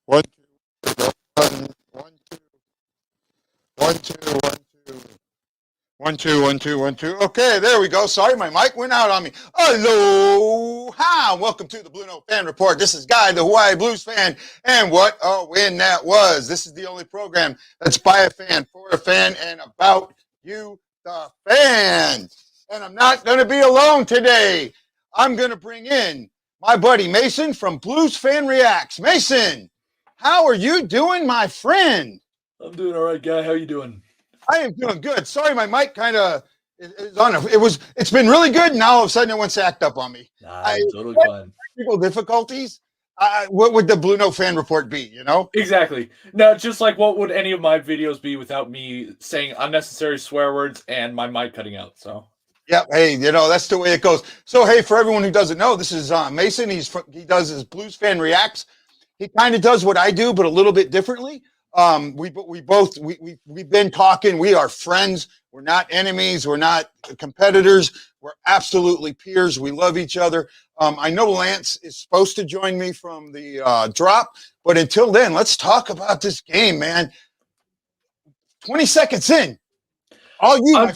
One, two, one, two, one, two, one, two. One, two, one, two, one, two. Okay, there we go. Sorry, my mic went out on me. Aloha! Welcome to the BlueNote Fan Report. This is Guy, the Hawaii Blues fan, and what a win that was. This is the only program that's by a fan, for a fan, and about you, the fan. And I'm not going to be alone today. I'm going to bring in my buddy Mason from Blues Fan Reacts. Mason, how are you doing, my friend? I'm doing all right, Guy. How you doing? I am doing good. Sorry, my mic kind of is on. It's been really good. Now all of a sudden it went to act up on me. Nah, totally fine. Technical difficulties. What would the BlueNote Fan Report be? You know exactly. No, just like what would any of my videos be without me saying unnecessary swear words and my mic cutting out? So. Yeah. Hey, that's the way it goes. So hey, for everyone who doesn't know, this is Mason. He does his Blues Fan Reacts. He kind of does what I do, but a little bit differently. We've been talking. We are friends. We're not enemies. We're not competitors. We're absolutely peers. We love each other. I know Lance is supposed to join me from the drop, but until then, let's talk about this game, man. 20 seconds in. All you.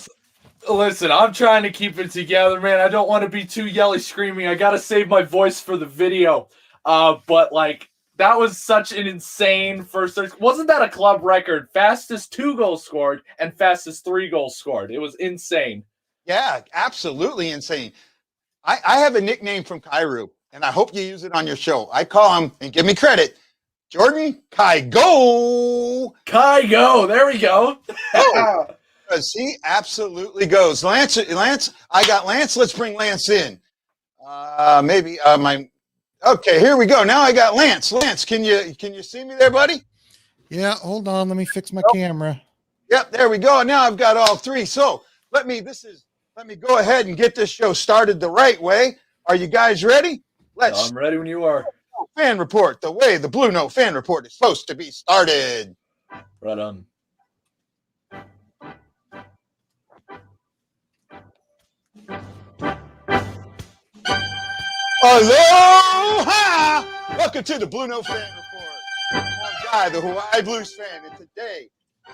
Listen, I'm trying to keep it together, man. I don't want to be too yelly screaming. I got to save my voice for the video. But like, that was such an insane first 30. Wasn't that a club record? Fastest 2 goals scored and fastest 3 goals scored. It was insane. Yeah, absolutely insane. I have a nickname from Kairu, and I hope you use it on your show. I call him, and give me credit, Jordan Kai-Go. Kai-Go. There we go. Oh, because he absolutely goes. Lance, I got Lance. Let's bring Lance in. Okay, here we go. Now I got Lance. Lance, can you see me there, buddy? Yeah, hold on. Let me fix my camera. Yep, there we go. Now I've got all three. So let me go ahead and get this show started the right way. Are you guys ready? I'm ready when you are. Fan Report, the way the BlueNote Fan Report is supposed to be started. Right on. Aloha! Welcome to the BlueNote Fan Report. I'm Guy, the Hawaii Blues fan, and today, I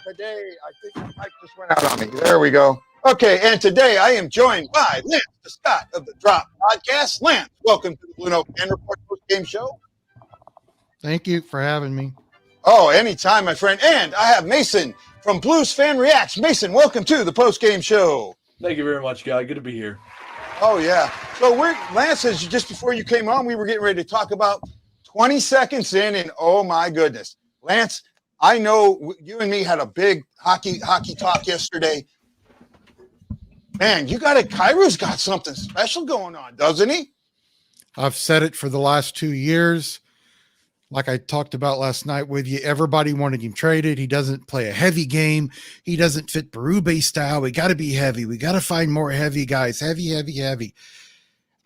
think my mic just went out on me. There we go. Okay, and today I am joined by Lance the Scott of the Drop Podcast. Lance, welcome to the BlueNote Fan Report post-game show. Thank you for having me. Oh, anytime, my friend. And I have Mason from Blues Fan Reacts. Mason, welcome to the post-game show. Thank you very much, Guy. Good to be here. Oh, yeah. So Lance says just before you came on, we were getting ready to talk about 20 seconds in, and oh, my goodness. Lance, I know you and me had a big hockey talk yesterday. Man, Kairu's got something special going on, doesn't he? I've said it for the last 2 years. Like I talked about last night with you, everybody wanted him traded. He doesn't play a heavy game. He doesn't fit Berube style. We got to be heavy. We got to find more heavy guys. Heavy.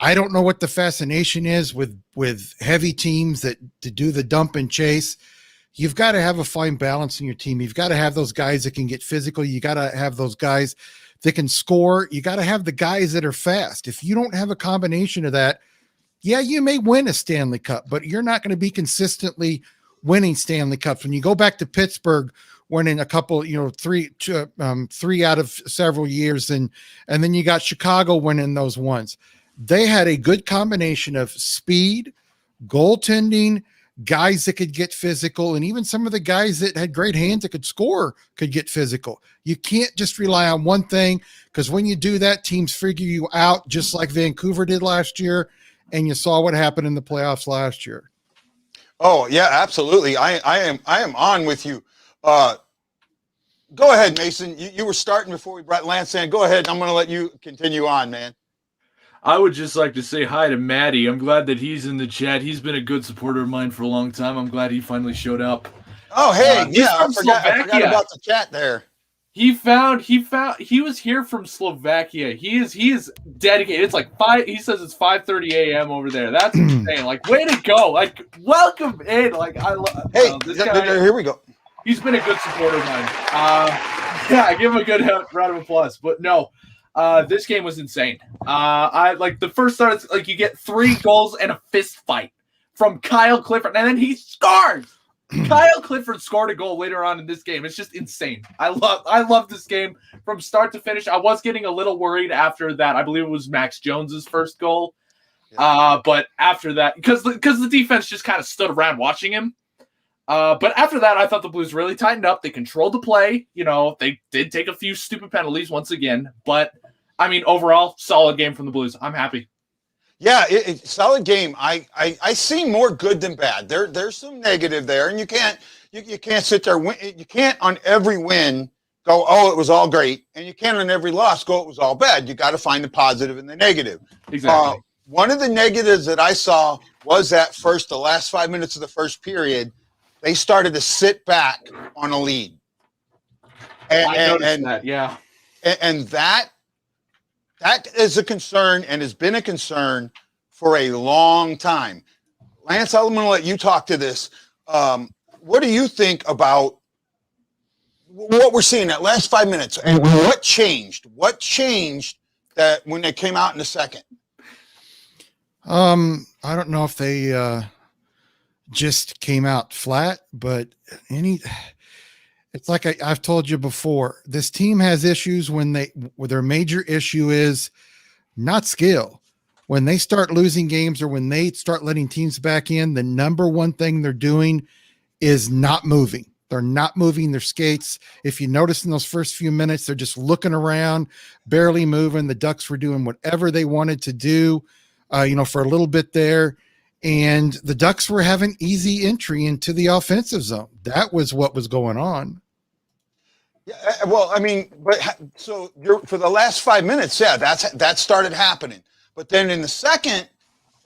I don't know what the fascination is with heavy teams that to do the dump and chase. You've got to have a fine balance in your team. You've got to have those guys that can get physical. You got to have those guys that can score. You got to have the guys that are fast. If you don't have a combination of that, yeah, you may win a Stanley Cup, but you're not going to be consistently winning Stanley Cups. When you go back to Pittsburgh, winning a couple, three out of several years, and then you got Chicago winning those ones. They had a good combination of speed, goaltending, guys that could get physical, and even some of the guys that had great hands that could score could get physical. You can't just rely on one thing, because when you do that, teams figure you out, just like Vancouver did last year. And you saw what happened in the playoffs last year. Oh yeah, absolutely. I am on with you. Go ahead, Mason. You were starting before we brought Lance in. Go ahead. I'm going to let you continue on, man. I would just like to say hi to Maddie. I'm glad that he's in the chat. He's been a good supporter of mine for a long time. I'm glad he finally showed up. Oh, hey, I forgot about the chat there. He was here from Slovakia. He is dedicated. It's like 5. He says it's 5:30 a.m. over there. That's insane. Like, way to go. Like, welcome in. Like, I love this guy. Here we go. He's been a good supporter of mine. Yeah, give him a good round of applause. But no, this game was insane. I like the first start. Like, you get 3 goals and a fist fight from Kyle Clifford, and then he scores. Kyle Clifford scored a goal later on in this game. It's just insane. I love this game from start to finish. I was getting a little worried after that. I believe it was Max Jones's first goal. But after that, because the defense just kind of stood around watching him. But after that, I thought the Blues really tightened up. They controlled the play. You know, they did take a few stupid penalties once again. But, I mean, overall, solid game from the Blues. I'm happy. Yeah, solid game. I see more good than bad. There's some negative there, and you can't sit there. You can't on every win go, oh, it was all great, and you can't on every loss go, it was all bad. You got to find the positive and the negative. Exactly. One of the negatives that I saw was the last 5 minutes of the first period, they started to sit back on a lead. I noticed that, yeah. And that is a concern and has been a concern for a long time. Lance, I'm going to let you talk to this. What do you think about what we're seeing that last 5 minutes? And what changed? What changed that when they came out in the second? I don't know if they just came out flat, but it's like I've told you before, this team has issues where their major issue is not skill. When they start losing games or when they start letting teams back in, the number one thing they're doing is not moving. They're not moving their skates. If you notice in those first few minutes, they're just looking around, barely moving. The Ducks were doing whatever they wanted to do, for a little bit there. And the Ducks were having easy entry into the offensive zone. That was what was going on. Yeah, well, I mean, for the last 5 minutes, yeah, that started happening. But then in the second,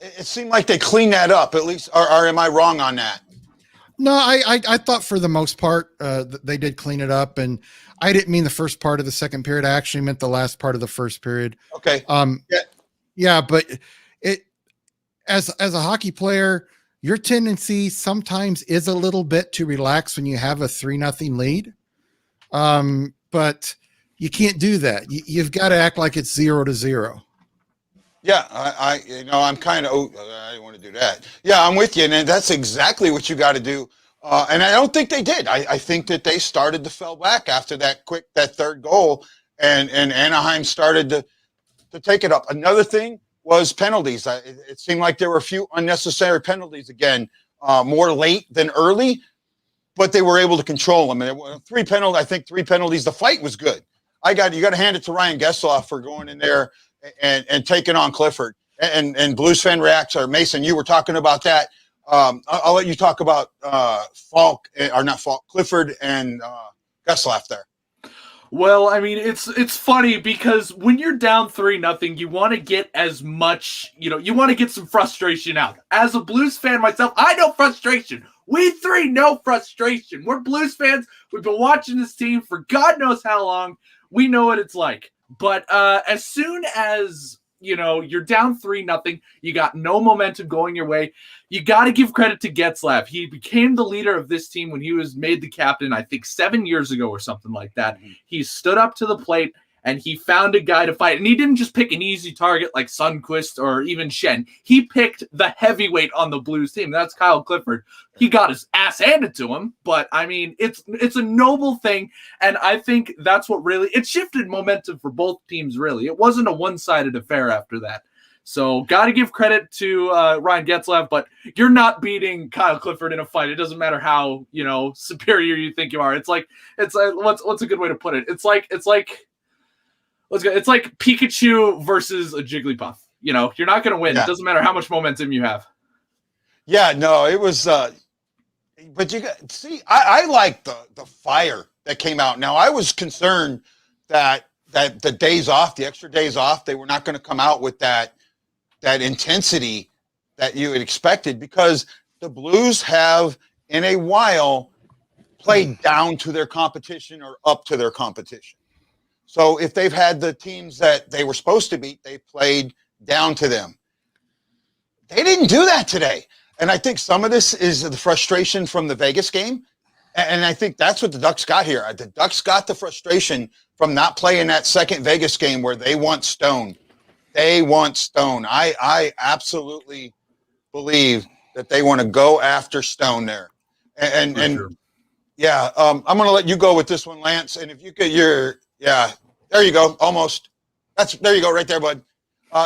it seemed like they cleaned that up, at least, or am I wrong on that? No, I thought for the most part they did clean it up, and I didn't mean the first part of the second period. I actually meant the last part of the first period. Okay. Yeah, but it as a hockey player, your tendency sometimes is a little bit to relax when you have a 3-0 lead. But you can't do that. You've got to act like it's 0-0. Yeah, I'm kind of, I didn't want to do that. Yeah, I'm with you. And that's exactly what you got to do. And I don't think they did. I think that they started to fell back after that third goal, and Anaheim started to take it up. Another thing was penalties. It seemed like there were a few unnecessary penalties again, more late than early, but they were able to control them. And three penalties. The fight was good. You got to hand it to Ryan Getzlaf for going in there and taking on Clifford. And Blues fan reacts, or Mason, you were talking about that. I'll let you talk about Clifford and Getzlaf there. Well, I mean, it's funny because when you're down 3-0, you want to get as much, you want to get some frustration out. As a Blues fan myself, I know frustration. We three know frustration. We're Blues fans. We've been watching this team for God knows how long. We know what it's like. But as soon as, you're down 3-0, you got no momentum going your way, you got to give credit to Getzlaf. He became the leader of this team when he was made the captain, I think 7 years ago or something like that. Mm-hmm. He stood up to the plate and he found a guy to fight. And he didn't just pick an easy target like Sundqvist or even Shen. He picked the heavyweight on the Blues team. That's Kyle Clifford. He got his ass handed to him, but I mean, it's a noble thing. And I think that's what it shifted momentum for both teams, really. It wasn't a one-sided affair after that. So got to give credit to Ryan Getzlaf, but you're not beating Kyle Clifford in a fight. It doesn't matter how, superior you think you are. It's like what's a good way to put it? It's like Pikachu versus a Jigglypuff. You're not going to win. Yeah. It doesn't matter how much momentum you have. Yeah, no, it was. But I like the fire that came out. Now I was concerned that the days off, the extra days off, they were not going to come out with that intensity that you had expected, because the Blues have in a while played down to their competition or up to their competition. So if they've had the teams that they were supposed to beat, they played down to them. They didn't do that today. And I think some of this is the frustration from the Vegas game. And I think that's what the Ducks got here. The Ducks got the frustration from not playing that second Vegas game where they want Stone. They want Stone. I absolutely believe that they want to go after Stone there. and sure. yeah, I'm going to let you go with this one, Lance. And if you could, there you go, almost. There you go, right there, bud.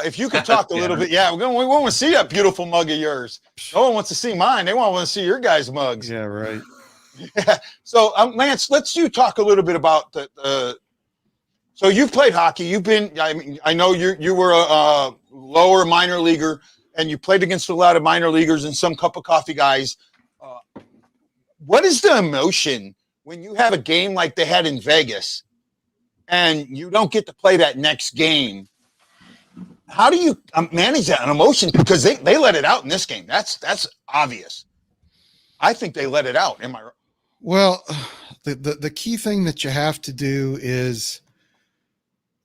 If you could talk a little bit, we want to see that beautiful mug of yours. No one wants to see mine. They want to see your guys' mugs. Yeah, right. Yeah. So, Lance, let's you talk a little bit about the. So you've played hockey. You've been. I mean, I know you were a lower minor leaguer, and you played against a lot of minor leaguers and some cup of coffee guys. What is the emotion when you have a game like they had in Vegas, and you don't get to play that next game? How do you manage that emotion? Because they let it out in this game. That's obvious. I think they let it out. Am I right? Well, the key thing that you have to do is,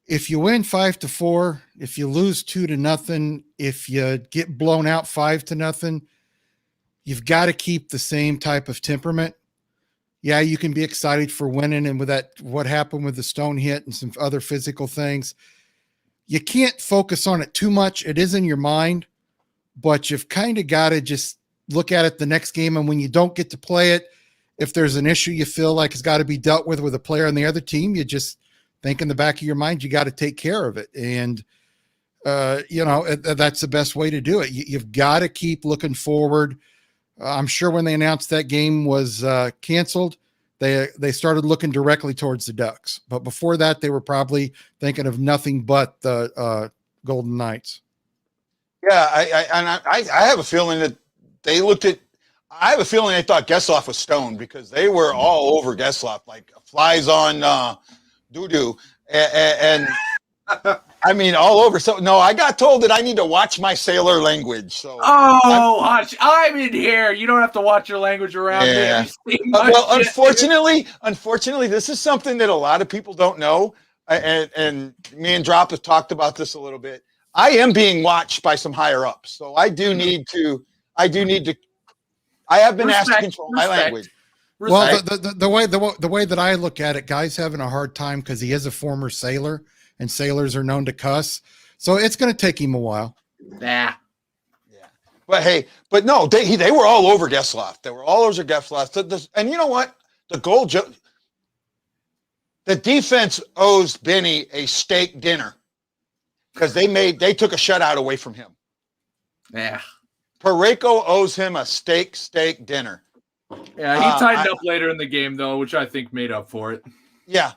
if you win 5-4, if you lose 2-0, if you get blown out 5-0, you've got to keep the same type of temperament. Yeah, you can be excited for winning, and with that, what happened with the stone hit and some other physical things, you can't focus on it too much. It is in your mind, but you've kind of got to just look at it the next game. And when you don't get to play it, if there's an issue you feel like it's got to be dealt with a player on the other team, you just think in the back of your mind, you got to take care of it. And, that's the best way to do it. You've got to keep looking forward. I'm sure when they announced that game was canceled, they started looking directly towards the Ducks. But before that, they were probably thinking of nothing but the Golden Knights. Yeah, I have a feeling that they looked at. I have a feeling they thought Getzlaf was stoned, because they were all over Getzlaf like flies on doo-doo, and I mean all over. So no, I got told that I need to watch my sailor language. So I'm in here. You don't have to watch your language around me. Well, unfortunately, this is something that a lot of people don't know, and me and Drop have talked about this a little bit. I am being watched by some higher ups, so I do need to. I have been asked to control my language. Well, the way that I look at it, Guy's having a hard time because he is a former sailor, and sailors are known to cuss. So it's going to take him a while. Yeah. But no, they were all over Getzlaf. They were all over Getzlaf. And you know what? The defense owes Benny a steak dinner, because they took a shutout away from him. Yeah. Parayko owes him a steak dinner. Yeah, he tightened up later in the game though, which I think made up for it. Yeah.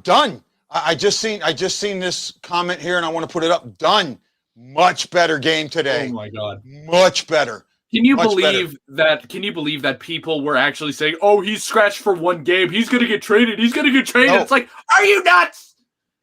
Dunn. I just seen this comment here, and I want to put it up. Dunn, much better game today. Oh my God. Much better. Can you believe that people were actually saying, "Oh, he's scratched for one game. He's going to get traded. He's going to get traded." No. It's like, are you nuts?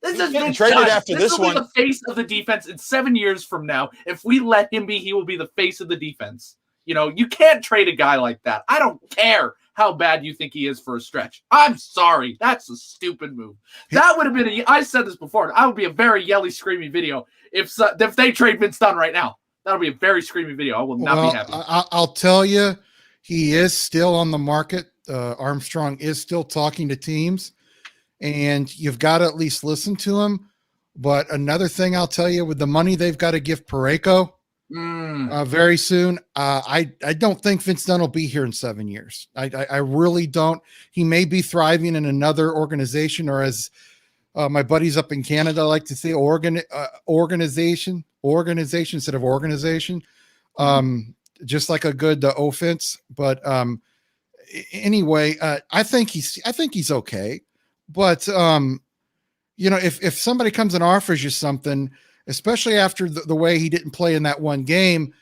He's getting traded after this one. This will be the face of the defense in 7 years from now. If we let him be, he will be the face of the defense. You can't trade a guy like that. I don't care how bad you think he is for a stretch. I'm sorry. That's a stupid move. That would have been I said this before. I would be a very yelly, screamy video if they trade Vince Dunn right now. That'll be a very screamy video. I will not be happy. I'll tell you, he is still on the market. Armstrong is still talking to teams, and you've got to at least listen to him. But another thing I'll tell you, with the money they've got to give Parayko very soon, I don't think Vince Dunn will be here in 7 years. I really don't. He may be thriving in another organization, or as my buddies up in Canada like to say, organization instead of organization. Just like a good offense. But anyway, I think he's okay. But if somebody comes and offers you something, especially after the way he didn't play in that one game,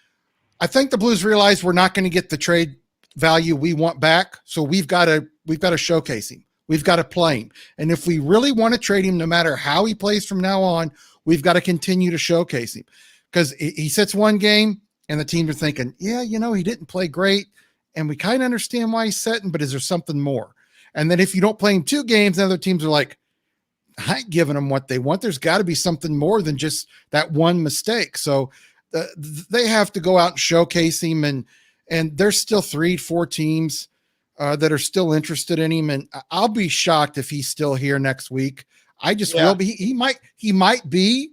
I think the Blues realize we're not going to get the trade value we want back. So we've got to showcase him. We've got to play him. And if we really want to trade him, no matter how he plays from now on, we've got to continue to showcase him, because he sits one game and the teams are thinking, yeah, he didn't play great, and we kind of understand why he's sitting, but is there something more? And then if you don't play him 2 games, other teams are like, I ain't giving them what they want. There's got to be something more than just that one mistake. So they have to go out and showcase him, and there's still 3-4 teams that are still interested in him. And I'll be shocked if he's still here next week. I just will be. He might be.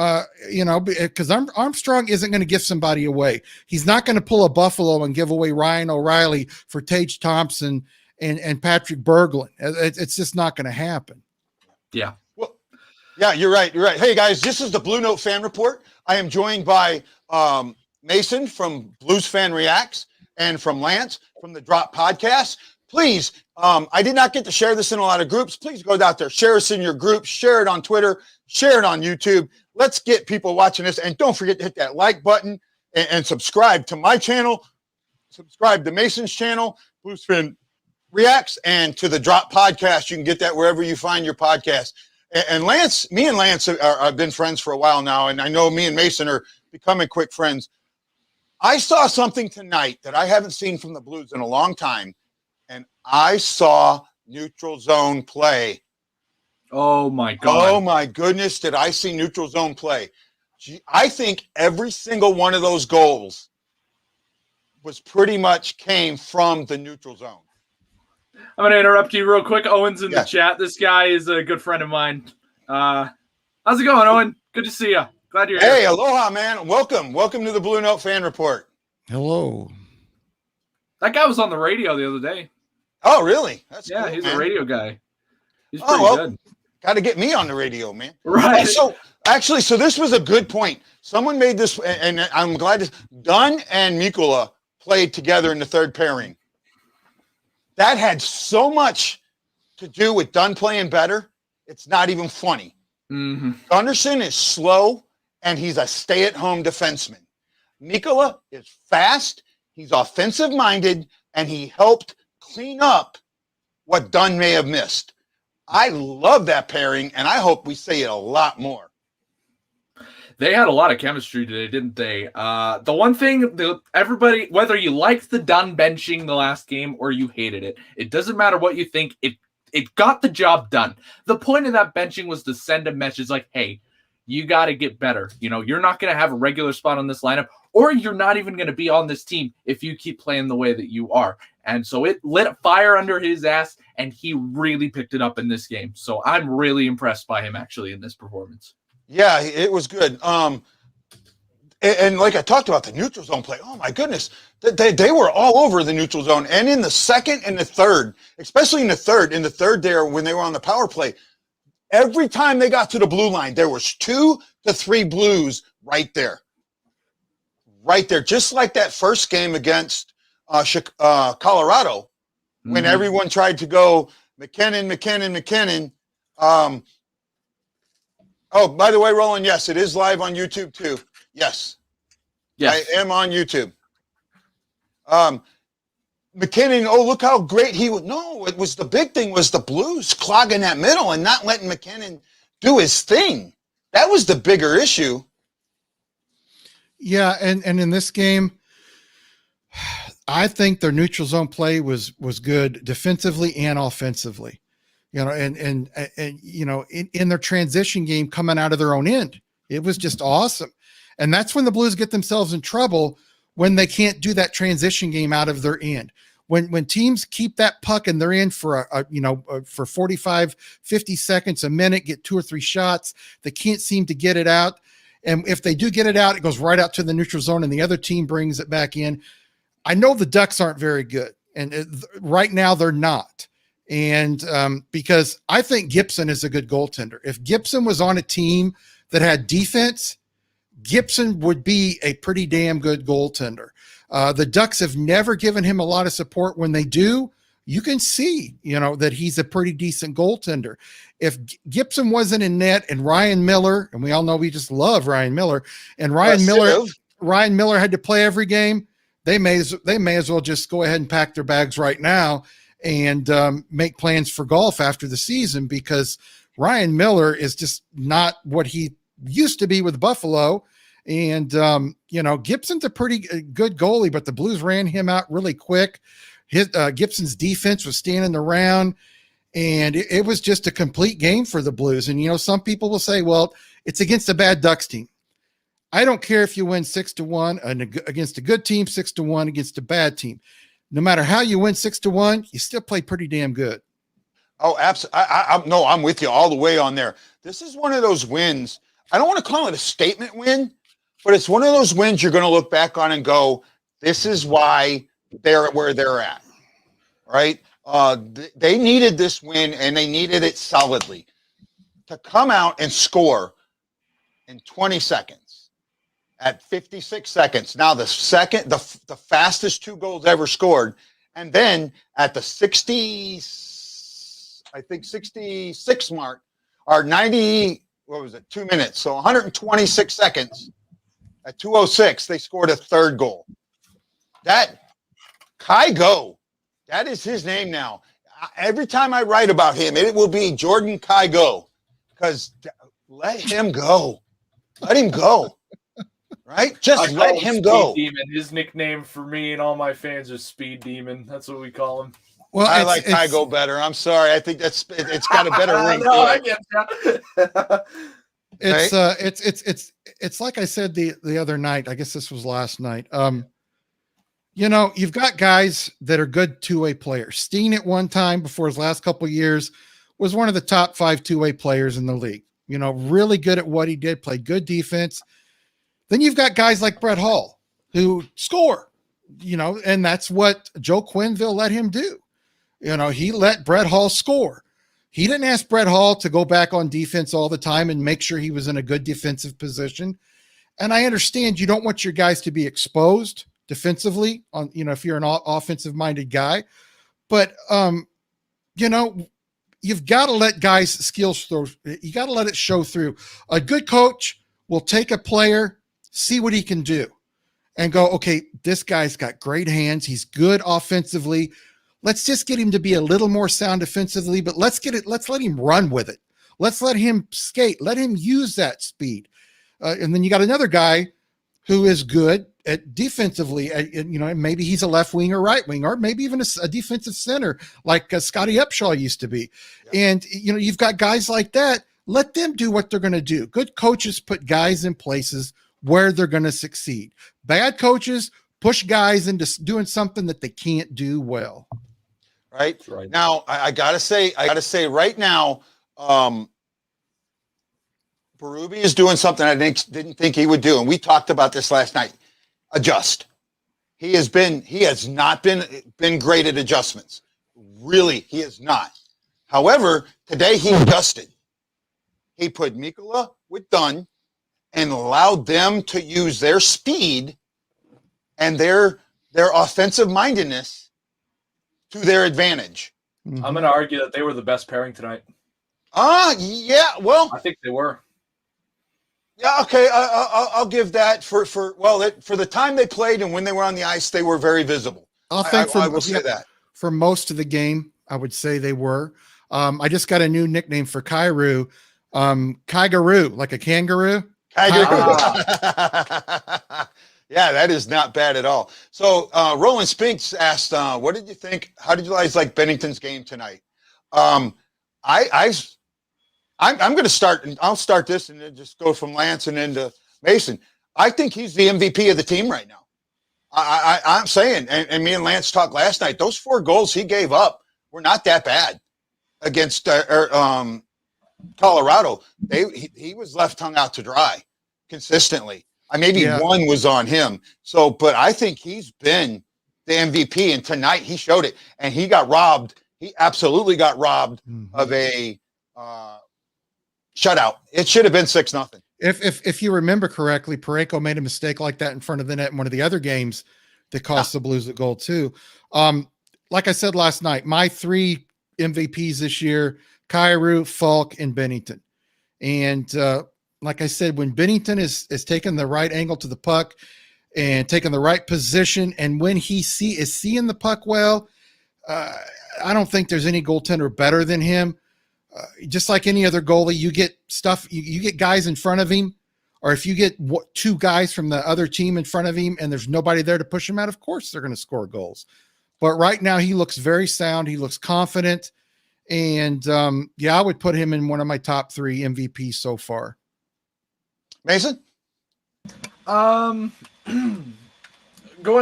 Because Armstrong isn't going to give somebody away. He's not going to pull a Buffalo and give away Ryan O'Reilly for Tage Thompson and Patrick Berglund. It's just not going to happen. Yeah. Well, yeah, you're right. You're right. Hey guys, this is the Blue Note Fan Report. I am joined by Mason from Blues Fan Reacts and from Lance from the Drop Podcast. Please, I did not get to share this in a lot of groups. Please go out there, share us in your groups, share it on Twitter, share it on YouTube. Let's get people watching this. And don't forget to hit that like button and subscribe to my channel, subscribe to Mason's channel, Blues Fan Reacts, and to the Drop Podcast. You can get that wherever you find your podcast. And Lance, me and Lance have been friends for a while now, and I know me and Mason are becoming quick friends. I saw something tonight that I haven't seen from the Blues in a long time, and I saw neutral zone play. Oh, my God. Oh, my goodness, did I see neutral zone play. I think every single one of those goals was pretty much came from the neutral zone. I'm going to interrupt you real quick. Owen's in the chat. This guy is a good friend of mine. How's it going, Owen? Good to see you. Glad you're here. Hey, aloha, man. Welcome. Welcome to the Blue Note Fan Report. Hello. That guy was on the radio the other day. Oh, really? That's cool, he's man. a radio guy. He's pretty good. Got to get me on the radio, man. Right. So this was a good point. Someone made this, and I'm glad Dunn and Mikula played together in the third pairing. That had so much to do with Dunn playing better. It's not even funny. Mm-hmm. Gunnarsson is slow, and he's a stay-at-home defenseman. Mikula is fast, he's offensive-minded, and he helped clean up what Dunn may have missed. I love that pairing, and I hope we see it a lot more. They had a lot of chemistry today, didn't they? The one thing, everybody, whether you liked the Dunn benching the last game or you hated it, it doesn't matter what you think. It got the job done. The point of that benching was to send a message like, hey, you got to get better. You're not going to have a regular spot on this lineup, or you're not even going to be on this team if you keep playing the way that you are. And so it lit a fire under his ass, and he really picked it up in this game. So I'm really impressed by him actually in this performance. Yeah, it was good. And like I talked about the neutral zone play, oh my goodness, they were all over the neutral zone. And in the second and the third, especially in the third there when they were on the power play, every time they got to the blue line, there was 2 to 3 Blues right there. Right there, just like that first game against Colorado, when everyone tried to go McKinnon. Oh, by the way, Roland, yes, it is live on YouTube too. Yes. I am on YouTube. McKinnon, oh, look how great he was. No, it was the big thing was the Blues clogging that middle and not letting McKinnon do his thing. That was the bigger issue. Yeah, and in this game, I think their neutral zone play was good defensively and offensively. And in their transition game coming out of their own end, it was just awesome. And that's when the Blues get themselves in trouble, when they can't do that transition game out of their end. When teams keep that puck in their end for for 45, 50 seconds, a minute, get 2 or 3 shots, they can't seem to get it out. And if they do get it out, it goes right out to the neutral zone and the other team brings it back in. I know the Ducks aren't very good, and right now they're not. And because I think Gibson is a good goaltender. If Gibson was on a team that had defense, Gibson would be a pretty damn good goaltender. The Ducks have never given him a lot of support. When they do, you can see, that he's a pretty decent goaltender. If Gibson wasn't in net and Ryan Miller, and we all know we just love Ryan Miller, and Ryan Miller had to play every game, they may as well just go ahead and pack their bags right now and make plans for golf after the season, because Ryan Miller is just not what he used to be with Buffalo. And, Gibson's a pretty good goalie, but the Blues ran him out really quick. Gibson's defense was standing around, and it was just a complete game for the Blues. And, some people will say, well, it's against a bad Ducks team. I don't care if you win 6-1 against a good team, 6-1 against a bad team. No matter how you win 6-1, you still play pretty damn good. Oh, absolutely. I'm with you all the way on there. This is one of those wins. I don't want to call it a statement win, but it's one of those wins you're going to look back on and go, this is why they're where they're at, right? They needed this win, and they needed it solidly. To come out and score in 20 seconds at 56 seconds. Now the fastest 2 goals ever scored. And then at the 66 mark, or 2 minutes. So 126 seconds at 2:06, they scored a 3rd goal. That Kai Go, that is his name now. Every time I write about him, it will be Jordan Kai Go, because let him go. Let him go. Right? Just let him go. Demon. His nickname for me and all my fans is Speed Demon. That's what we call him. Well, I like Kai Go better. I'm sorry. I think it's got a better ring. No, I get that. It's like I said the other night. I guess this was last night. You've got guys that are good 2-way players. Steen at one time before his last couple of years was one of the top 5 2-way players in the league. Really good at what he did, played good defense. Then you've got guys like Brett Hull who score, and that's what Joe Quenneville let him do. He let Brett Hull score. He didn't ask Brett Hull to go back on defense all the time and make sure he was in a good defensive position. And I understand you don't want your guys to be exposed defensively on, if you're an offensive minded guy, but you've got to let guys' skills through. You got to let it show through. A good coach will take a player, see what he can do, and go, okay, this guy's got great hands. He's good offensively. Let's just get him to be a little more sound defensively, but let's let him run with it. Let's let him skate. Let him use that speed. And then you got another guy who is good at defensively, maybe he's a left wing or right wing, or maybe even a defensive center like Scotty Upshaw used to be. Yeah. And, you've got guys like that. Let them do what they're going to do. Good coaches put guys in places where they're going to succeed. Bad coaches push guys into doing something that they can't do well. Right. Now, I gotta say right now, Berube is doing something I didn't think he would do. And we talked about this last night. Adjust. He has not been great at adjustments. Really, he has not. However, today he adjusted. He put Mikkola with Dunn and allowed them to use their speed and their offensive mindedness to their advantage. I'm going to argue that they were the best pairing tonight. Yeah. Well, I think they were. Yeah. Okay. I'll give that for the time they played and when they were on the ice, they were very visible. I will say that for most of the game, I would say they were. I just got a new nickname for Kairu, Kaigaroo, like a kangaroo. Kaigaroo. Yeah, that is not bad at all. So Roland Spinks asked, what did you think? How did you guys like Bennington's game tonight? I'm going to start, and I'll start this and then just go from Lance and into Mason. I think he's the MVP of the team right now. I'm saying, and me and Lance talked last night, those 4 goals he gave up were not that bad against Colorado. He was left hung out to dry consistently. Maybe one was on him. So, but I think he's been the MVP, and tonight he showed it, and he got robbed. He absolutely got robbed of a shutout. It should have been 6-0. If you remember correctly, Parayko made a mistake like that in front of the net in one of the other games that cost the Blues a goal too. Like I said last night, my 3 MVPs this year, Kyrou, Faulk, and Bennington. And like I said, when Bennington is taking the right angle to the puck and taking the right position, and when he is seeing the puck well, I don't think there's any goaltender better than him. Just like any other goalie, you get stuff, you get guys in front of him, or if you get 2 guys from the other team in front of him and there's nobody there to push him out, of course they're going to score goals. But right now he looks very sound. He looks confident. And I would put him in one of my top 3 MVPs so far. Mason? Going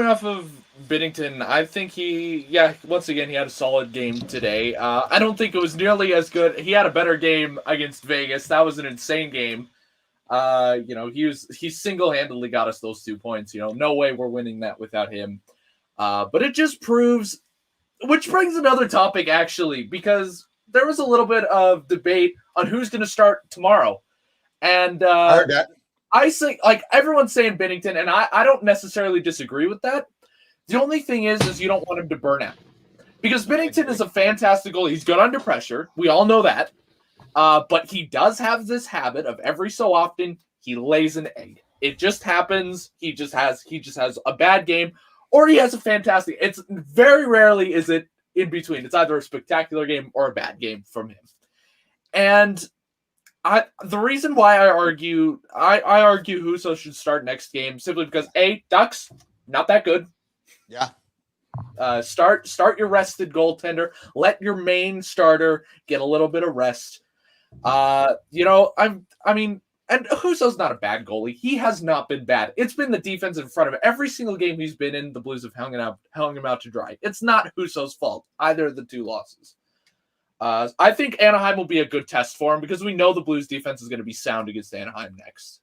off of Binnington, I think once again, he had a solid game today. I don't think it was nearly as good. He had a better game against Vegas. That was an insane game. He single-handedly got us those 2 points. No way we're winning that without him. But it just proves, which brings another topic actually, because there was a little bit of debate on who's going to start tomorrow. And I heard that. I say, like, everyone's saying Bennington, and I don't necessarily disagree with that. The only thing is you don't want him to burn out. Because Bennington is a fantastic goalie. He's good under pressure. We all know that. But he does have this habit of every so often he lays an egg. It just happens. He just has a bad game, or he has a fantastic. It's very rarely is it in between. It's either a spectacular game or a bad game from him. And the reason why I argue Husso should start next game simply because Ducks not that good. Yeah. Start your rested goaltender. Let your main starter get a little bit of rest. And Husso's not a bad goalie. He has not been bad. It's been the defense in front of him. Every single game he's been in, the Blues have hung him out to dry. It's not Husso's fault, either of the 2 losses. I think Anaheim will be a good test for him because we know the Blues defense is going to be sound against Anaheim next.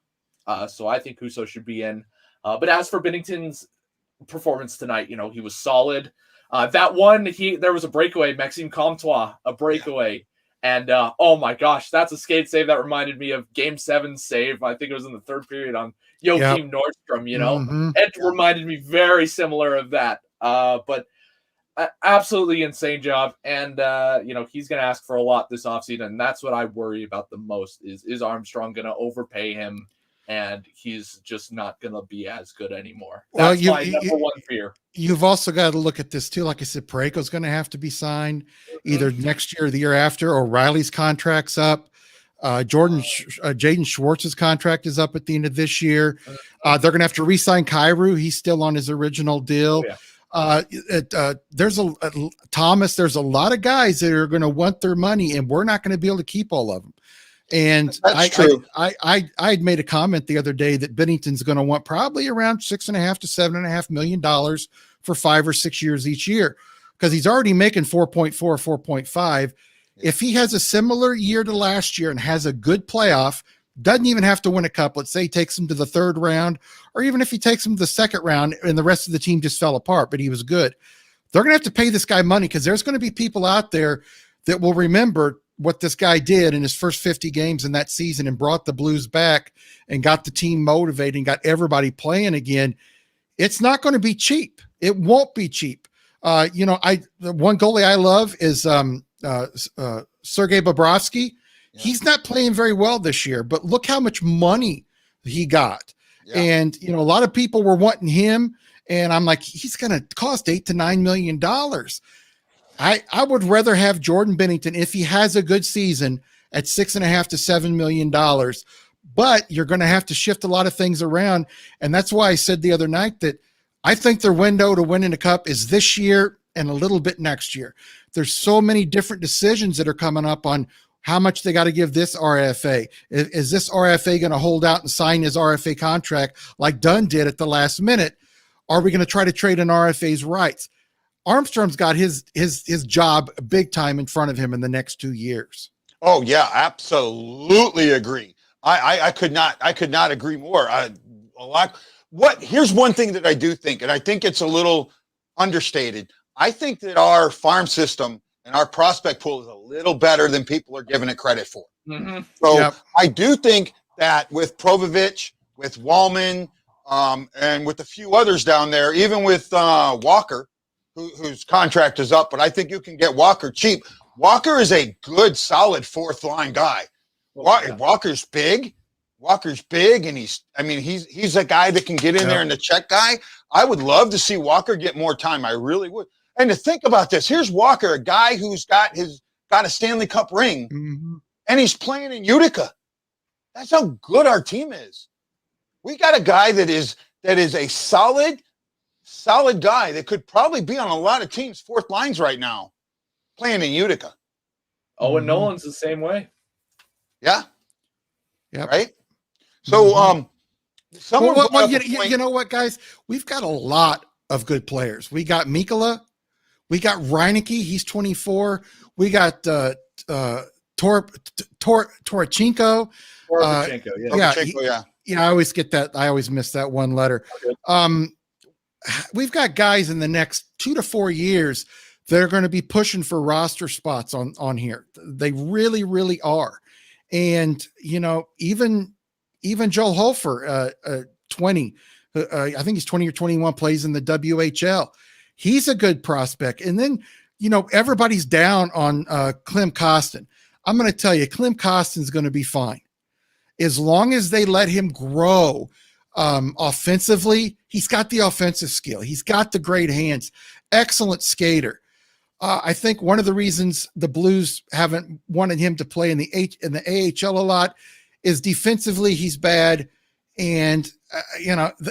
So I think Husso should be in. But as for Bennington's performance tonight, he was solid. There was a breakaway, Maxime Comtois, a breakaway. Yeah. And, oh my gosh, that's a skate save that reminded me of Game 7 save. I think it was in the 3rd period on Joachim Nordstrom, Mm-hmm. It reminded me very similar of that. But absolutely insane job. And, he's going to ask for a lot this offseason. And that's what I worry about the most is Armstrong going to overpay him? And he's just not going to be as good anymore. That's my number one fear. You've also got to look at this too. Like I said, Parayko's going to have to be signed either next year or the year after, or Riley's contract's up. Jaden Schwartz's contract is up at the end of this year. They're going to have to re-sign Kyrou. He's still on his original deal. Oh, yeah. There's Thomas. There's a lot of guys that are going to want their money, and we're not going to be able to keep all of them. And I had made a comment the other day that Bennington's going to want probably around $6.5 to $7.5 million for 5 or 6 years each year, because he's already making 4.4, 4.5. If he has a similar year to last year and has a good playoff, doesn't even have to win a cup. Let's say he takes him to the 3rd round, or even if he takes him to the 2nd round and the rest of the team just fell apart, but he was good. They're going to have to pay this guy money, because there's going to be people out there that will remember what this guy did in his first 50 games in that season and brought the Blues back and got the team motivated and got everybody playing again. It's not going to be cheap. It won't be cheap. The one goalie I love is Sergei Bobrovsky. Yeah. He's not playing very well this year, but look how much money he got. Yeah. And, a lot of people were wanting him, and I'm like, he's going to cost $8 to $9 million. I would rather have Jordan Bennington, if he has a good season, at $6.5 to $7 million, but you're going to have to shift a lot of things around. And that's why I said the other night that I think their window to winning a cup is this year and a little bit next year. There's so many different decisions that are coming up on how much they got to give this RFA. Is this RFA going to hold out and sign his RFA contract like Dunn did at the last minute? Are we going to try to trade an RFA's rights? Armstrong's got his job big time in front of him in the next 2 years. Oh yeah, absolutely agree. I could not agree more. Here's one thing that I do think, and I think it's a little understated. I think that our farm system and our prospect pool is a little better than people are giving it credit for. Mm-hmm. So I do think that with Provovic, with Wallman, and with a few others down there, even with Walker, whose contract is up, but I think you can get Walker cheap. Walker is a good, solid 4th line guy. Walker's big, and he's a guy that can get in there and the check guy. I would love to see Walker get more time. I really would. And to think about this, here's Walker, a guy who's got a Stanley Cup ring, and he's playing in Utica. That's how good our team is. We got a guy that is a solid guy that could probably be on a lot of teams' 4th lines right now, playing in Utica. Oh, and Nolan's the same way. Yeah. Yeah. Right. So, you know what, guys? We've got a lot of good players. We got Mikkola. We got Reineke. He's 24. We got Torachenko. Poroshenko, Yeah, Pachenko, I always get that. I always miss that one letter. Okay. We've got guys in the next 2 to 4 years that are going to be pushing for roster spots on here. They really, really are. And, even Joel Hofer, 20, I think he's 20 or 21, plays in the WHL. He's a good prospect. And then, everybody's down on Clem Costin. I'm going to tell you, Clem Costin's going to be fine. As long as they let him grow offensively, he's got the offensive skill. He's got the great hands, excellent skater. I think one of the reasons the Blues haven't wanted him to play in the AHL a lot is defensively he's bad, and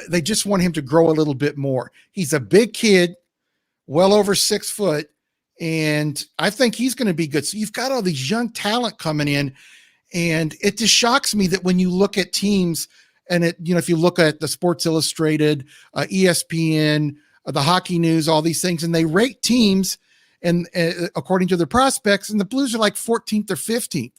they just want him to grow a little bit more. He's a big kid, well over 6 foot, and I think he's going to be good. So you've got all these young talent coming in, and it just shocks me that when you look at teams, and if you look at the Sports Illustrated, ESPN, the Hockey News, all these things, and they rate teams and according to their prospects, and the Blues are like 14th or 15th.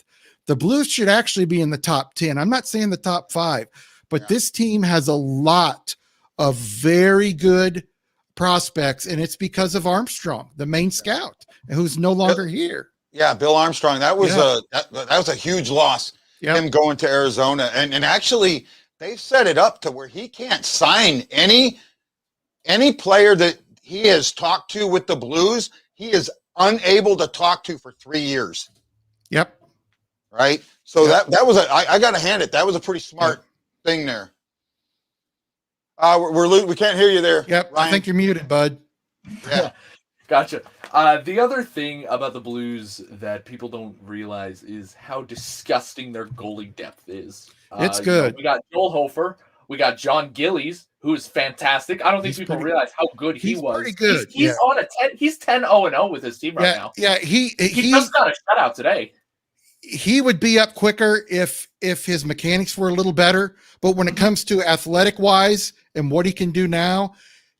The Blues should actually be in the top 10. I'm not saying the top 5, but this team has a lot of very good prospects, and it's because of Armstrong, the main scout, who's no longer here. Yeah, Bill Armstrong. That was a huge loss. Yep. Him going to Arizona, and actually they set it up to where he can't sign any player that he has talked to with the Blues. He is unable to talk to for 3 years. Yep. Right. So that was I got to hand it. That was a pretty smart thing there. We can't hear you there. Yep. Ryan. I think you're muted, bud. Yeah. Gotcha. The other thing about the Blues that people don't realize is how disgusting their goalie depth is. It's good. We got Joel Hofer. We got John Gillies, who is fantastic. I don't think people realize how good he was. Pretty good. He's on a 10. He's 10-0-0 with his team right now. Yeah, he just got a shutout today. He would be up quicker if his mechanics were a little better. But when it comes to athletic wise and what he can do now,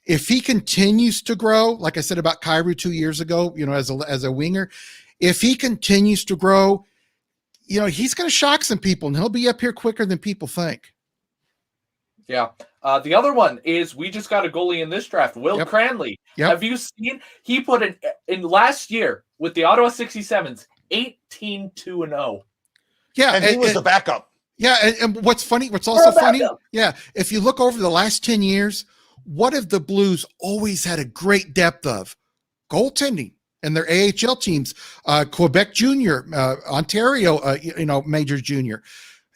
if he continues to grow, like I said about Kyrou 2 years ago, as a winger, if he continues to grow, he's going to shock some people, and he'll be up here quicker than people think. Yeah. The other one is we just got a goalie in this draft, Will Cranley. Yep. Have you seen? He put in last year with the Ottawa 67s, 18-2-0. Yeah, and he was the backup. Yeah, and what's also funny? Yeah, if you look over the last 10 years, what have the Blues always had a great depth of? Goaltending. And their AHL teams, Quebec Junior, Ontario, Major Junior.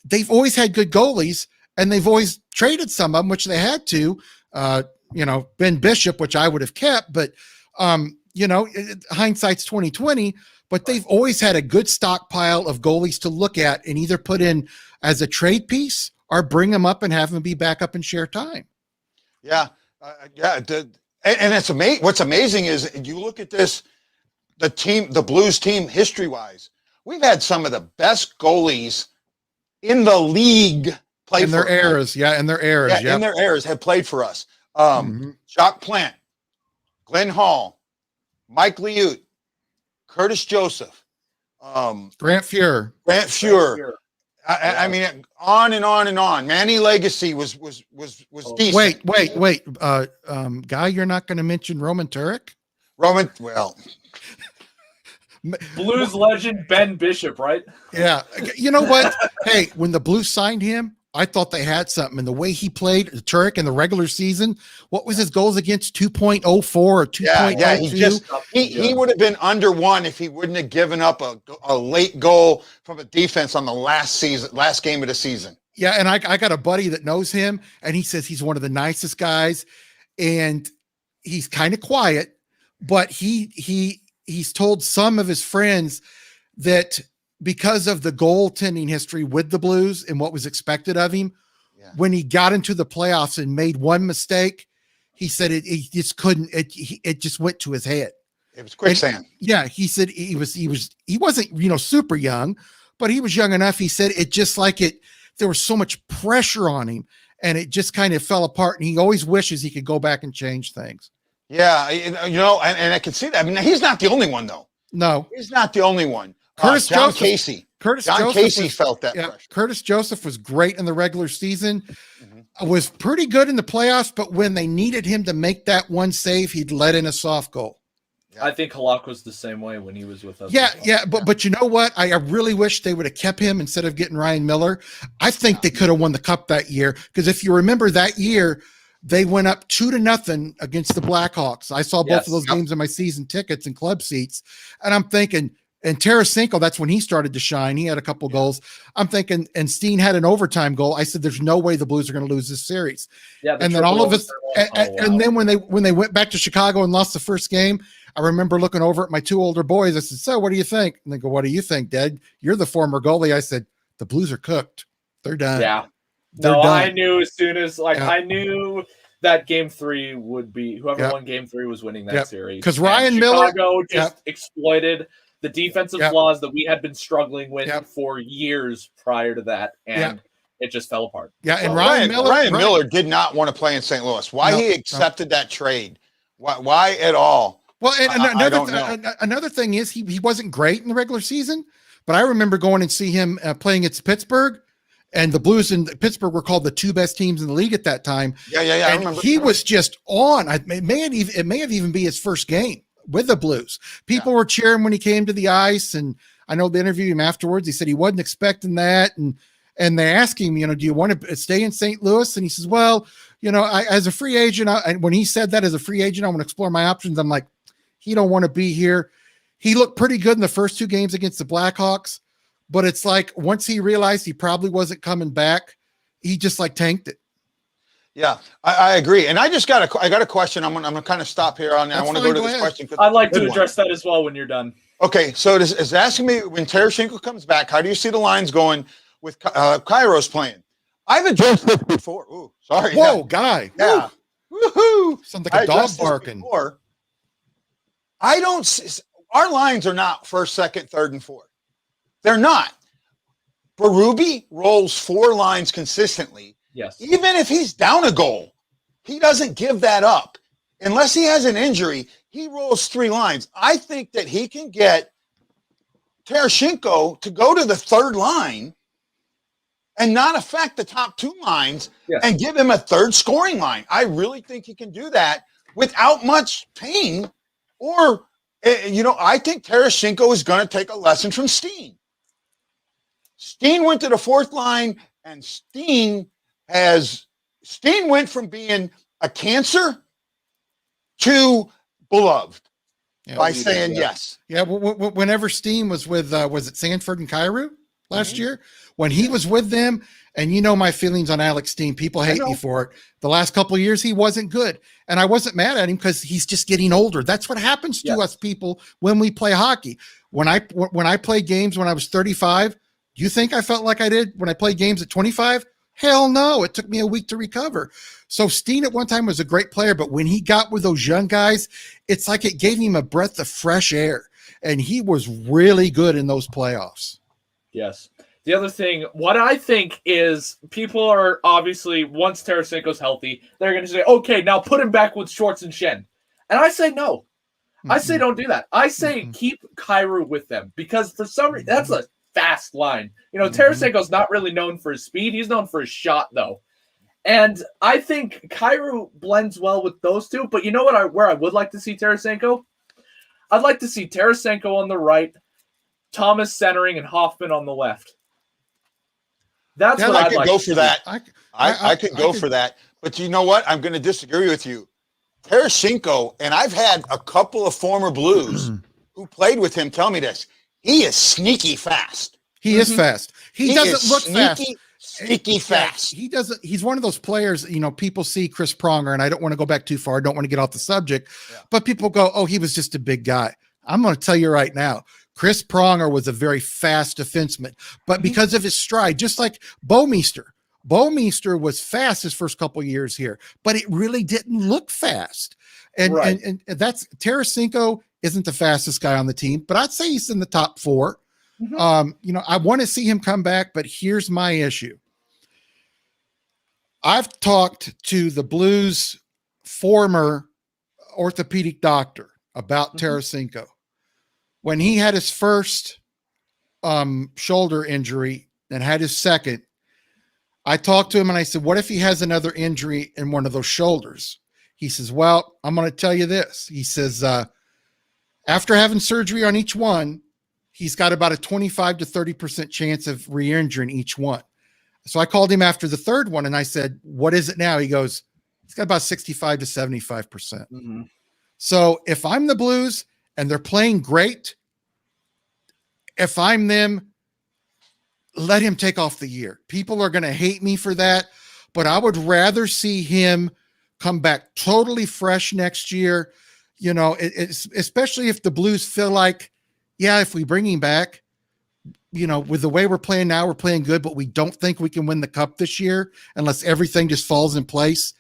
They've always had good goalies, and they've always traded some of them, which they had to. Ben Bishop, which I would have kept, but hindsight's 2020. But they've always had a good stockpile of goalies to look at and either put in as a trade piece or bring them up and have them be back up and share time. Yeah, and it's amazing. What's amazing is you look at this. The Blues team, history-wise, we've had some of the best goalies in the league play in their eras. Yeah, in their eras. Yeah, in their eras have played for us. Jacques Plante, Glenn Hall, Mike Liut, Curtis Joseph, Grant Fuhr. I mean, on and on and on. Manny Legacy was decent. Wait. Guy, you're not going to mention Roman Turek? Blues legend Ben Bishop, right? Yeah. You know what? Hey, when the Blues signed him, I thought they had something. And the way he played Turek in the regular season, what was his goals against? 2.04 or 2.02? He would have been under 1 if he wouldn't have given up a late goal from a defense on the last game of the season. Yeah, and I got a buddy that knows him, and he says he's one of the nicest guys, and he's kind of quiet, but he's told some of his friends that because of the goaltending history with the Blues and what was expected of him, when he got into the playoffs and made one mistake, he said he just couldn't. It just went to his head. It was quicksand. He said he wasn't super young, but he was young enough. He said it just like it. There was so much pressure on him, and it just kind of fell apart. And he always wishes he could go back and change things. Yeah, and I can see that. I mean, he's not the only one, though. No, he's not the only one. Curtis John Joseph. Casey. Curtis John Joseph Casey was, felt that yeah, pressure. Curtis Joseph was great in the regular season. Mhm. Was pretty good in the playoffs, but when they needed him to make that one save, he'd let in a soft goal. Yeah. I think Halak was the same way when he was with us. Yeah, but you know what? I really wish they would have kept him instead of getting Ryan Miller. I think they could have won the cup that year, because if you remember that year, they went up 2-0 against the Blackhawks. I saw both of those games in my season tickets and club seats, and I'm thinking, and Tarasenko, that's when he started to shine. He had a couple goals. I'm thinking, and Steen had an overtime goal. I said, "There's no way the Blues are going to lose this series." Yeah, and then all of us, and then when they went back to Chicago and lost the first game, I remember looking over at my two older boys. I said, "So, what do you think?" And they go, "What do you think, Dad? You're the former goalie." I said, "The Blues are cooked. They're done." Yeah. They're no, done. I knew as soon as I knew that game 3 would be whoever won game 3 was winning that series. Because Ryan Miller, Chicago just exploited the defensive flaws that we had been struggling with for years prior to that, and it just fell apart. Yeah, and Ryan Miller did not want to play in St. Louis. Why he accepted that trade? Why at all? Well, and another thing is he wasn't great in the regular season, but I remember going and see him playing at Pittsburgh, and the Blues in Pittsburgh were called the 2 best teams in the league at that time. Yeah. And I remember. He was just on. It may have even been his first game with the Blues. People were cheering when he came to the ice, and I know they interviewed him afterwards. He said he wasn't expecting that, and they asked him, do you want to stay in St. Louis? And he says, well, as a free agent, and when he said that as a free agent, I want to explore my options. I'm like, he don't want to be here. He looked pretty good in the first 2 games against the Blackhawks, but it's like once he realized he probably wasn't coming back, he just tanked it. Yeah, I agree. And I got a question. I'm gonna kind of stop here on. I want to go to this question. I'd like to address that as well when you're done. Okay, so it's asking me, when Tarasenko comes back, how do you see the lines going with Kairos playing? I've addressed this before. Ooh, sorry. Whoa, guy. Yeah. Woohoo! Sounds like a dog barking. I don't see, our lines are not first, second, third, and fourth. They're not. Berube rolls 4 lines consistently. Yes. Even if he's down a goal, he doesn't give that up. Unless he has an injury, he rolls 3 lines. I think that he can get Tarasenko to go to the 3rd line and not affect the top 2 lines and give him a 3rd scoring line. I really think he can do that without much pain. Or, I think Tarasenko is going to take a lesson from Steen. Steen went to the 4th line, and Steen went from being a cancer to beloved by saying yes. Yeah, whenever Steen was with, was it Sanford and Kyrou last year? When he was with them, and my feelings on Alex Steen, people hate me for it. The last couple of years, he wasn't good. And I wasn't mad at him because he's just getting older. That's what happens to us people when we play hockey. When I played games when I was 35, do you think I felt like I did when I played games at 25? Hell no. It took me a week to recover. So Steen at one time was a great player, but when he got with those young guys, it's like it gave him a breath of fresh air. And he was really good in those playoffs. Yes. The other thing, what I think is people are obviously, once Tarasenko's healthy, they're going to say, okay, now put him back with Schwartz and Schenn. And I say no. I say don't do that. I say keep Kyrou with them, because for some reason, that's a fast line. Tarasenko's not really known for his speed. He's known for his shot, though. And I think Kyrou blends well with those two. But you know what? Where I would like to see Tarasenko? I'd like to see Tarasenko on the right, Thomas centering, and Hoffman on the left. That's what I I'd could like go to for that. I could go for that. But you know what? I'm going to disagree with you. Tarasenko, and I've had a couple of former Blues who played with him tell me this. He is sneaky fast. He is fast. He doesn't look fast. Sneaky fast. He doesn't. He's one of those players, people see Chris Pronger, and I don't want to go back too far. I don't want to get off the subject, but people go, oh, he was just a big guy. I'm going to tell you right now, Chris Pronger was a very fast defenseman, but because of his stride, just like Bouwmeester was fast his first couple of years here, but it really didn't look fast. And that's Tarasenko isn't the fastest guy on the team, but I'd say he's in the top 4. I want to see him come back, but here's my issue. I've talked to the Blues former orthopedic doctor about Tarasenko. When he had his first shoulder injury and had his second, I talked to him and I said, what if he has another injury in one of those shoulders? He says, well, I'm going to tell you this. He says, after having surgery on each one, he's got about a 25 to 30% chance of re-injuring each one. So I called him after the third one and I said, what is it now? He goes, he's got about 65 to 75%. Mm-hmm. So if I'm the Blues and they're playing great, if I'm them, let him take off the year. People are going to hate me for that, but I would rather see him come back totally fresh next year. You know, it's especially if the Blues feel like, yeah, if we bring him back, you know, with the way we're playing now, we're playing good, but we don't think we can win the cup this year unless everything just falls in place.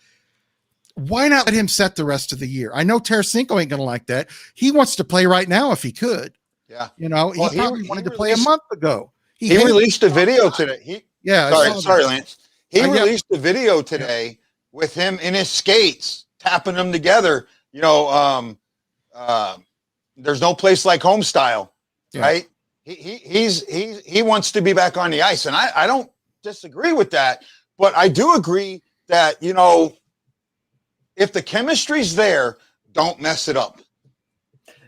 Why not let him set the rest of the year? I know Tarasenko ain't going to like that. He wants to play right now if he could. Yeah. You know, Well, he probably wanted to play a released- month ago. He released a video today. Sorry, Lance. He released a video today with him in his skates, tapping them together. You know, there's no place like home style, right? He wants to be back on the ice, and I don't disagree with that, but I do agree that, you know, if the chemistry's there, don't mess it up.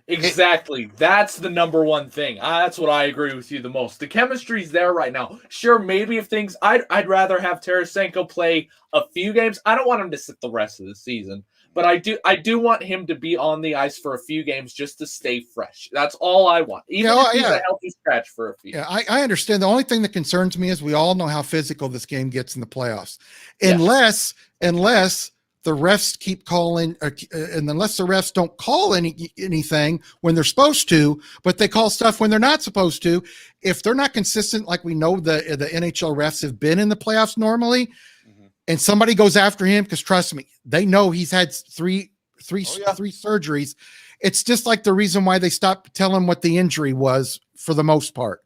Exactly. That's the number one thing. That's what I agree with you the most. The chemistry's there right now. Sure, maybe if things, I'd rather have Tarasenko play a few games. I don't want him to sit the rest of the season, but I do want him to be on the ice for a few games just to stay fresh. That's all I want. Even if he's a healthy scratch for a few. Yeah, I understand. The only thing that concerns me is we all know how physical this game gets in the playoffs, unless the refs keep calling, and unless the refs don't call anything when they're supposed to, but they call stuff when they're not supposed to. If they're not consistent, like we know the NHL refs have been in the playoffs normally, and somebody goes after him, because trust me, they know he's had three surgeries. It's just like the reason why they stopped telling what the injury was for the most part.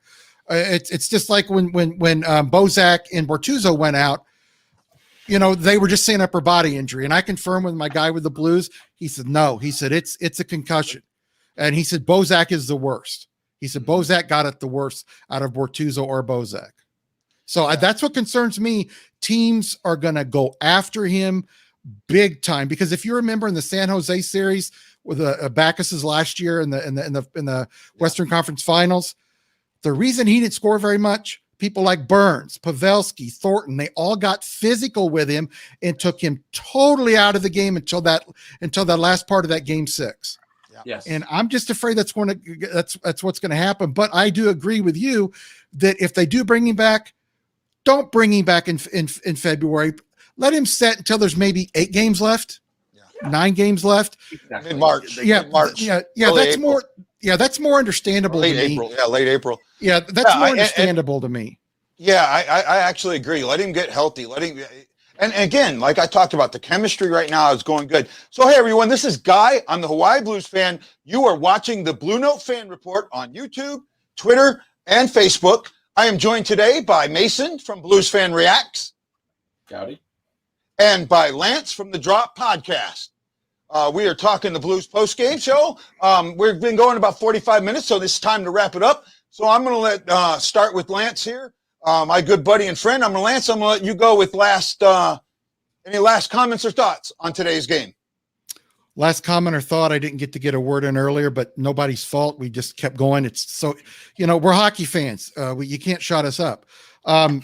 It's just like when Bozak and Bortuzzo went out. You know, they were just saying upper body injury. And I confirmed with my guy with the Blues. He said, no, he said, it's a concussion. And he said, Bozak is the worst. He said, Bozak got it the worst out of Bortuzzo or Bozak. So that's what concerns me. Teams are going to go after him big time. Because if you remember in the San Jose series with Backus's last year in the Western Conference Finals, the reason he didn't score very much, people like Burns, Pavelski, Thornton, they all got physical with him and took him totally out of the game until that last part of that game 6. Yeah. Yes. And I'm just afraid that's what's going to happen. But I do agree with you that if they do bring him back, don't bring him back in February. Let him set until there's maybe 8 games left, 9 games left. Exactly. In March. That's April. more. Yeah, that's more understandable Late to me. April. Yeah, late April. Yeah, that's more understandable to me. Yeah, I actually agree. Let him get healthy. And again, like I talked about, the chemistry right now is going good. So, hey, everyone, this is Guy. I'm the Hawaii Blues fan. You are watching the Blue Note Fan Report on YouTube, Twitter, and Facebook. I am joined today by Mason from Blues Fan Reacts. Howdy. And by Lance from the Drop Podcast. We are talking the Blues post-game show. We've been going about 45 minutes, so it's time to wrap it up. So I'm going to start with Lance here, my good buddy and friend. Lance, I'm going to let you go with any last comments or thoughts on today's game. Last comment or thought, I didn't get to get a word in earlier, but nobody's fault. We just kept going. It's so, we're hockey fans. You can't shut us up. I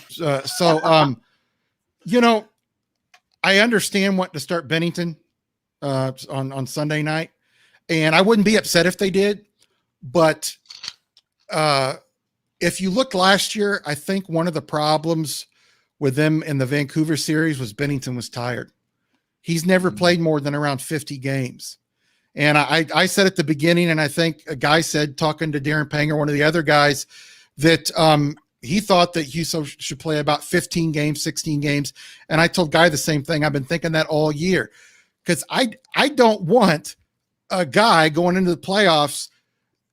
understand wanting to start Bennington on Sunday night, and I wouldn't be upset if they did. But if you look last year, I think one of the problems with them in the Vancouver series was Bennington was tired. He's never played more than around 50 games. And I said at the beginning, and I think a guy said, talking to Darren Panger, one of the other guys, that he thought that Huso should play about 15 games, 16 games. And I told Guy the same thing. I've been thinking that all year, because I don't want a guy going into the playoffs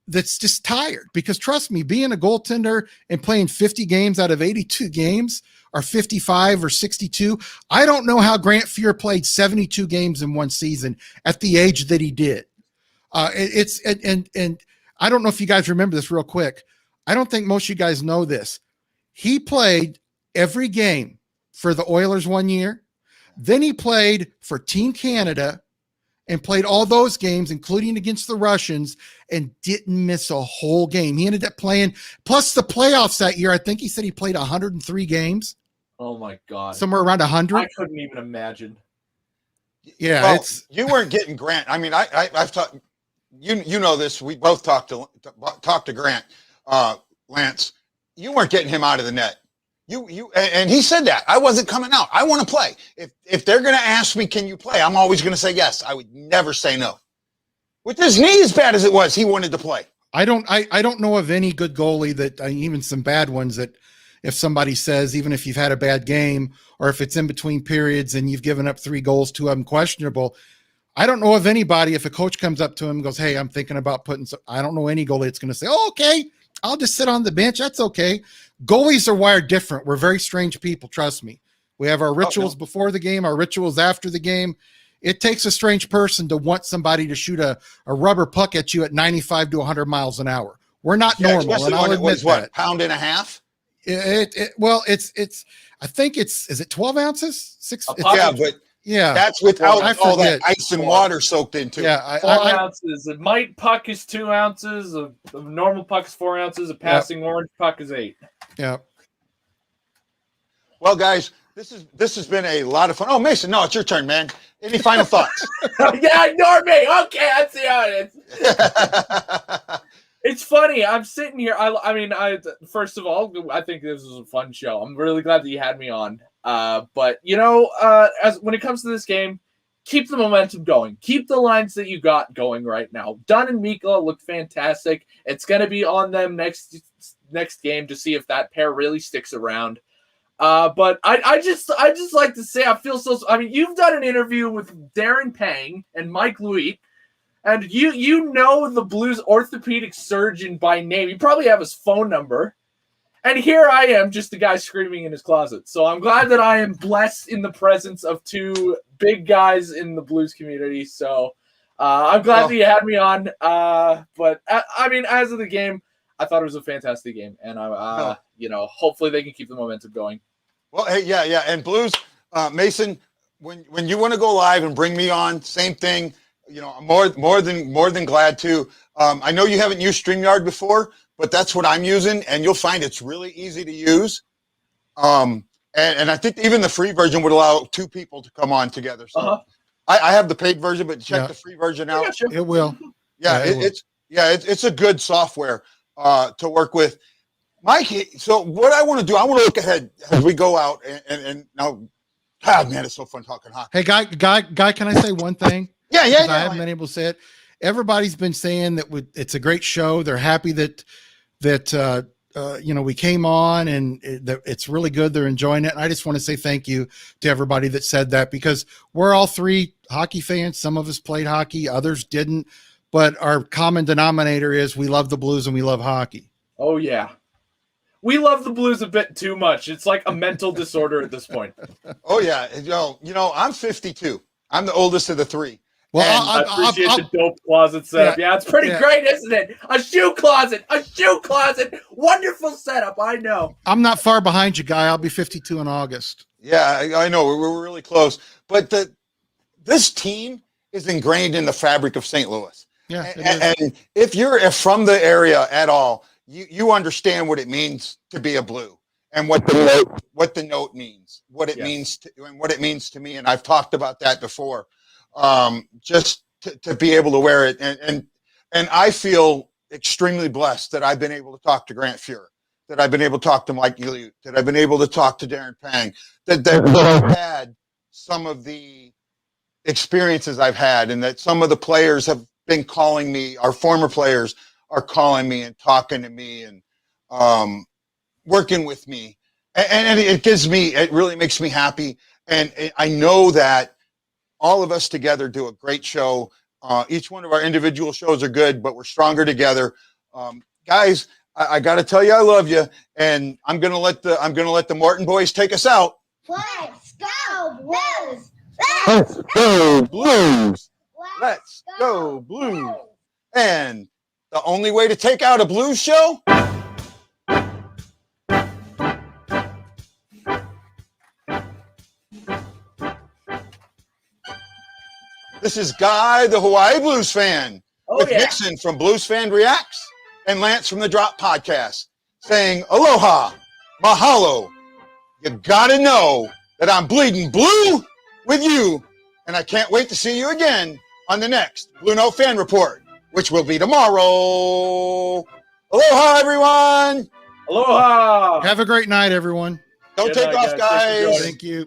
that's just tired. Because trust me, being a goaltender and playing 50 games out of 82 games, or 55 or 62, I don't know how Grant Fuhr played 72 games in one season at the age that he did. And I don't know if you guys remember this real quick. I don't think most of you guys know this. He played every game for the Oilers 1 year. Then he played for Team Canada and played all those games, including against the Russians, and didn't miss a whole game. He ended up playing, plus the playoffs that year. I think he said he played 103 games. Oh my God. Somewhere around 100. I couldn't even imagine. Yeah, well, you weren't getting Grant. I mean, I've talked. You know this. We both talked to Grant, Lance. You weren't getting him out of the net. And he said that I wasn't coming out. I want to play. If they're going to ask me, can you play? I'm always going to say yes. I would never say no. With his knee as bad as it was, he wanted to play. I don't know of any good goalie that even some bad ones that if somebody says, even if you've had a bad game or if it's in between periods and you've given up 3 goals, 2 of them questionable. I don't know of anybody, if a coach comes up to him and goes, hey, I'm thinking about I don't know any goalie that's going to say, oh, okay, I'll just sit on the bench. That's okay. Goalies are wired different. We're very strange people. Trust me. We have our rituals before the game, our rituals after the game. It takes a strange person to want somebody to shoot a rubber puck at you at 95 to 100 miles an hour. We're not normal. And I'll admit that. Pound and a half? Well, it's, I think is it 12 ounces? 6? Yeah, but yeah, that's without all that ice and water soaked into. Yeah, 4 ounces. A might puck is 2 ounces. A normal puck is 4 ounces. A passing orange puck is 8. Yeah. Well, guys, this has been a lot of fun. Oh, Mason, no, it's your turn, man. Any final thoughts? Yeah, ignore me. Okay, I see how it is. It's funny. I'm sitting here. I mean, first of all, I think this was a fun show. I'm really glad that you had me on. But as when it comes to this game, keep the momentum going. Keep the lines that you got going right now. Dunn and Mikla look fantastic. It's going to be on them next game to see if that pair really sticks around. But I just like to say I feel so. I mean, you've done an interview with Darren Pang and Mike Louis. And you know the Blues orthopedic surgeon by name. You probably have his phone number. And here I am, just a guy screaming in his closet. So I'm glad that I am blessed in the presence of 2 big guys in the Blues community. So I'm glad that you had me on. But I mean, as of the game, I thought it was a fantastic game. And hopefully they can keep the momentum going. Well, hey, yeah. And Blues, Mason, when you want to go live and bring me on, same thing. I'm more than glad to. I know you haven't used StreamYard before, but that's what I'm using, and you'll find it's really easy to use. And I think even the free version would allow 2 people to come on together. So I have the paid version, but check the free version out. It will. Yeah, it's a good software to work with. Mike, so what I want to do, I want to look ahead as we go out and now, God, man, it's so fun talking hockey. Hey, guy, can I say one thing? Yeah. I haven't been able to say it. Everybody's been saying that it's a great show. They're happy that we came on and it's really good. They're enjoying it. And I just want to say thank you to everybody that said that, because we're all 3 hockey fans. Some of us played hockey, others didn't. But our common denominator is we love the Blues and we love hockey. Oh, yeah. We love the Blues a bit too much. It's like a mental disorder at this point. Oh, yeah. I'm 52. I'm the oldest of the 3. Well, I appreciate the dope closet setup. Yeah, it's pretty great, isn't it? A shoe closet. Wonderful setup, I know. I'm not far behind you, Guy. I'll be 52 in August. Yeah, I know. We're really close. But this team is ingrained in the fabric of St. Louis. Yeah, and if you're from the area at all, you understand what it means to be a Blue and what the note means, what it means to me. And I've talked about that before. Just to be able to wear it. And I feel extremely blessed that I've been able to talk to Grant Fuhrer, that I've been able to talk to Mike Gilliute, that I've been able to talk to Darren Pang, that I've had some of the experiences I've had, and that some of the players have been calling me, our former players are calling me and talking to me and working with me. And it really makes me happy. And I know that all of us together do a great show. Each one of our individual shows are good, but we're stronger together. Guys, I got to tell you, I love you, and I'm gonna let the Morton boys take us out. Let's go Blues! Let's go Blues! Let's go Blues! And the only way to take out a Blues show This is Guy, the Hawaii Blues fan, with Nixon from Blues Fan Reacts and Lance from the Drop Podcast, saying aloha, mahalo. You gotta know that I'm bleeding blue with you, and I can't wait to see you again on the next Blue Note Fan Report, which will be tomorrow. Aloha, everyone. Aloha. Have a great night, everyone. Don't Good take night, off, guys. Thanks for guys. joining. Thank you.